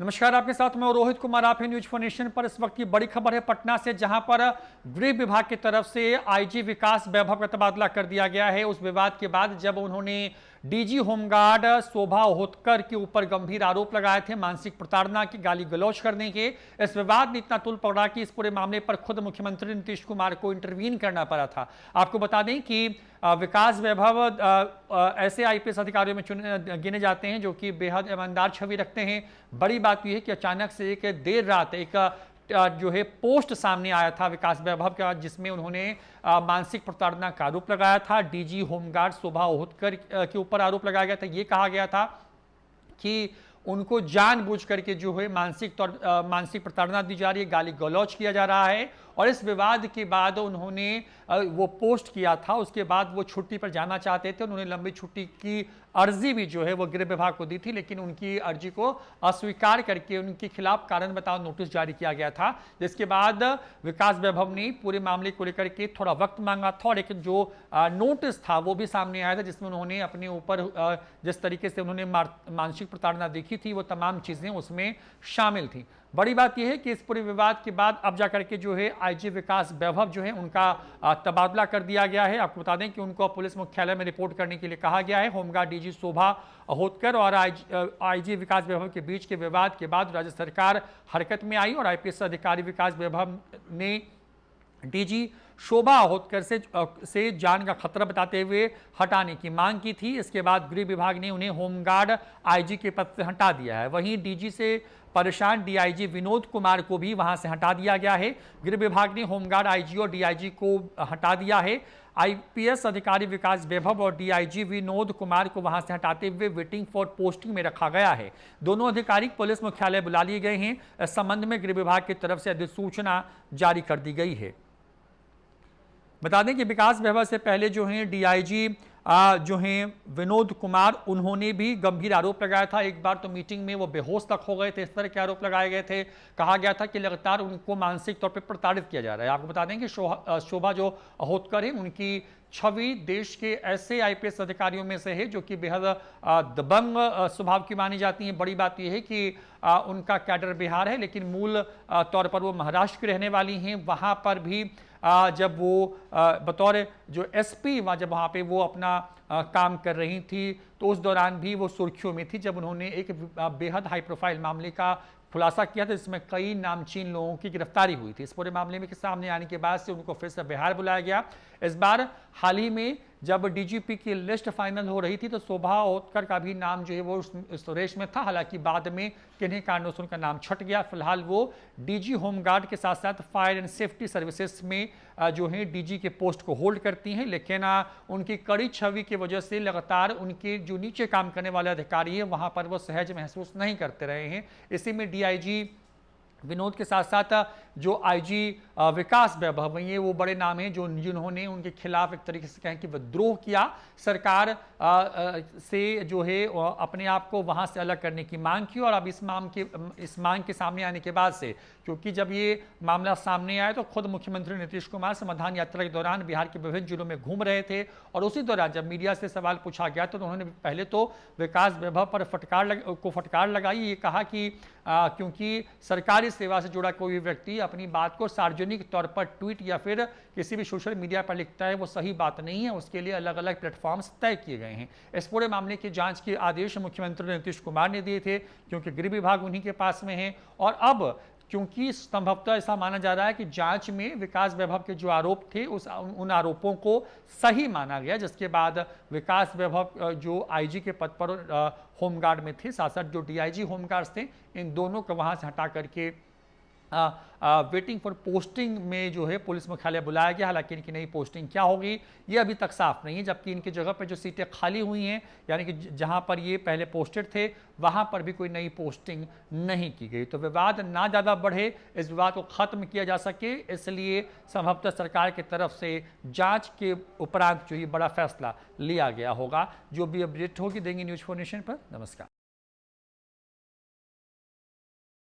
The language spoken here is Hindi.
नमस्कार, आपके साथ मैं रोहित कुमार। आप हैं न्यूज फॉर नेशन पर। इस वक्त की बड़ी खबर है पटना से, जहां पर गृह विभाग की तरफ से आईजी विकास वैभव का तबादला कर दिया गया है उस विवाद के बाद, जब उन्होंने डीजी होमगार्ड शोभा ओहोतकर के ऊपर गंभीर आरोप लगाए थे मानसिक प्रताड़ना की, गाली गलौज करने के। इस विवाद ने इतना तुल पकड़ा कि इस पूरे मामले पर खुद मुख्यमंत्री नीतीश कुमार को इंटरवीन करना पड़ा था। आपको बता दें कि विकास वैभव ऐसे आईपीएस अधिकारियों में गिने जाते हैं जो कि बेहद ईमानदार छवि रखते हैं। बड़ी बात यह है कि अचानक से एक देर रात एक जो है पोस्ट सामने आया था विकास वैभव का, जिसमें उन्होंने मानसिक प्रताड़ना का आरोप लगाया था। डीजी होमगार्ड शोभा ओहोतकर के ऊपर आरोप लगाया गया था। यह कहा गया था कि उनको जानबूझ करके जो है मानसिक प्रताड़ना दी जा रही है, गाली गलौज किया जा रहा है। और इस विवाद के बाद उन्होंने वो पोस्ट किया था, उसके बाद वो छुट्टी पर जाना चाहते थे। उन्होंने लंबी छुट्टी की अर्जी भी जो है वो गृह विभाग को दी थी, लेकिन उनकी अर्जी को अस्वीकार करके उनके खिलाफ कारण बताओ नोटिस जारी किया गया था। जिसके बाद विकास वैभव ने पूरे मामले को लेकर के थोड़ा वक्त मांगा था और एक जो नोटिस था वो भी सामने आया था, जिसमें उन्होंने अपने ऊपर जिस तरीके से उन्होंने मानसिक प्रताड़ना देखी थी वो तमाम चीजें उसमें शामिल थी। बड़ी बात यह है कि इस पूरे विवाद के बाद अब जाकर के जो है आईजी विकास वैभव जो है उनका तबादला कर दिया गया है। आपको बता दें कि उनको पुलिस मुख्यालय में रिपोर्ट करने के लिए कहा गया है। होमगार्ड डीजी शोभा ओहोतकर और आईजी विकास वैभव के बीच के विवाद के बाद राज्य सरकार हरकत में आई और आईपीएस अधिकारी विकास वैभव ने डीजी शोभा ओहोतकर से जान का खतरा बताते हुए हटाने की मांग की थी। इसके बाद गृह विभाग ने उन्हें होमगार्ड आईजी के पद से हटा दिया है। वहीं डीजी से परेशान डीआईजी विनोद कुमार को भी वहां से हटा दिया गया है। गृह विभाग ने होमगार्ड आईजी और डीआईजी को हटा दिया है। आईपीएस अधिकारी विकास वैभव और डीआईजी विनोद कुमार को वहां से हटाते हुए वेटिंग फॉर पोस्टिंग में रखा गया है। दोनों अधिकारी पुलिस मुख्यालय बुला लिए गए हैं। इस संबंध में गृह विभाग की तरफ से अधिसूचना जारी कर दी गई है। बता दें कि विकास वैभव से पहले जो हैं डीआईजी जो हैं विनोद कुमार, उन्होंने भी गंभीर आरोप लगाया था। एक बार तो मीटिंग में वो बेहोश तक हो गए थे, इस तरह के आरोप लगाए गए थे। कहा गया था कि लगातार उनको मानसिक तौर पे प्रताड़ित किया जा रहा है। आपको बता दें कि शोभा जो ओहोतकर है, उनकी छवि देश के ऐसे आईपीएस अधिकारियों में से है जो कि बेहद दबंग स्वभाव की मानी जाती हैं। बड़ी बात यह है कि उनका कैडर बिहार है, लेकिन मूल तौर पर वो महाराष्ट्र की रहने वाली हैं। वहाँ पर भी जब वो बतौर जो एसपी जब वहाँ पे वो अपना काम कर रही थी, तो उस दौरान भी वो सुर्खियों में थी जब उन्होंने एक बेहद हाई प्रोफाइल मामले का खुलासा किया था, जिसमें कई नामचीन लोगों की गिरफ्तारी हुई थी। इस पूरे मामले में के सामने आने के बाद से उनको फिर से बिहार बुलाया गया। इस बार हाल ही में जब डीजीपी की लिस्ट फाइनल हो रही थी तो शोभा ओहोतकर का भी नाम जो है वो उस रेस में था। हालांकि बाद में किन्हीं कारणों से उनका नाम छट गया। फिलहाल वो डीजी होमगार्ड के साथ साथ फायर एंड सेफ्टी सर्विसेज में जो है डीजी के पोस्ट को होल्ड करती हैं, लेकिन उनकी कड़ी छवि की वजह से लगातार उनके जो नीचे काम करने वाले अधिकारी हैं वहां पर वो सहज महसूस नहीं करते रहे हैं। इसी में डीआईजी विनोद के साथ साथ जो आईजी विकास वैभव, ये वो बड़े नाम हैं जिन्होंने उनके खिलाफ एक तरीके से कहें कि विद्रोह किया, सरकार से जो है अपने आप को वहां से अलग करने की मांग की। और अब इस मांग के सामने आने के बाद से, क्योंकि जब ये मामला सामने आया तो खुद मुख्यमंत्री नीतीश कुमार समाधान यात्रा के दौरान बिहार के विभिन्न जिलों में घूम रहे थे और उसी दौरान जब मीडिया से सवाल पूछा गया तो उन्होंने पहले तो विकास वैभव पर फटकार लगाई। ये कहा कि क्योंकि सरकारी सेवा से जुड़ा कोई व्यक्ति अपनी बात को सार्वजनिक तौर पर ट्वीट या फिर किसी भी सोशल मीडिया पर लिखता है वो सही बात नहीं है, उसके लिए अलग अलग प्लेटफॉर्म्स तय किए गए हैं। इस पूरे मामले की जांच के आदेश मुख्यमंत्री नीतीश कुमार ने दिए थे, क्योंकि गृह विभाग उन्हीं के पास में है। और अब क्योंकि संभवतः ऐसा माना जा रहा है कि जांच में विकास वैभव के जो आरोप थे उन आरोपों को सही माना गया, जिसके बाद विकास वैभव जो आईजी के पद पर होमगार्ड में थे, साथ साथ जो डीआईजी होमगार्ड थे, इन दोनों को वहां से हटा करके वेटिंग फॉर पोस्टिंग में जो है पुलिस मुख्यालय बुलाया गया। हालांकि इनकी नई पोस्टिंग क्या होगी ये अभी तक साफ नहीं है, जबकि इनकी जगह पर जो सीटें खाली हुई हैं, यानी कि जहां पर ये पहले पोस्टेड थे वहां पर भी कोई नई पोस्टिंग नहीं की गई। तो विवाद ना ज़्यादा बढ़े, इस विवाद को खत्म किया जा सके, इसलिए संभवतः सरकार की तरफ से जांच के उपरांत जो ये बड़ा फैसला लिया गया होगा। जो भी अपडेट होगी देंगे न्यूज फॉर नेशन पर। नमस्कार।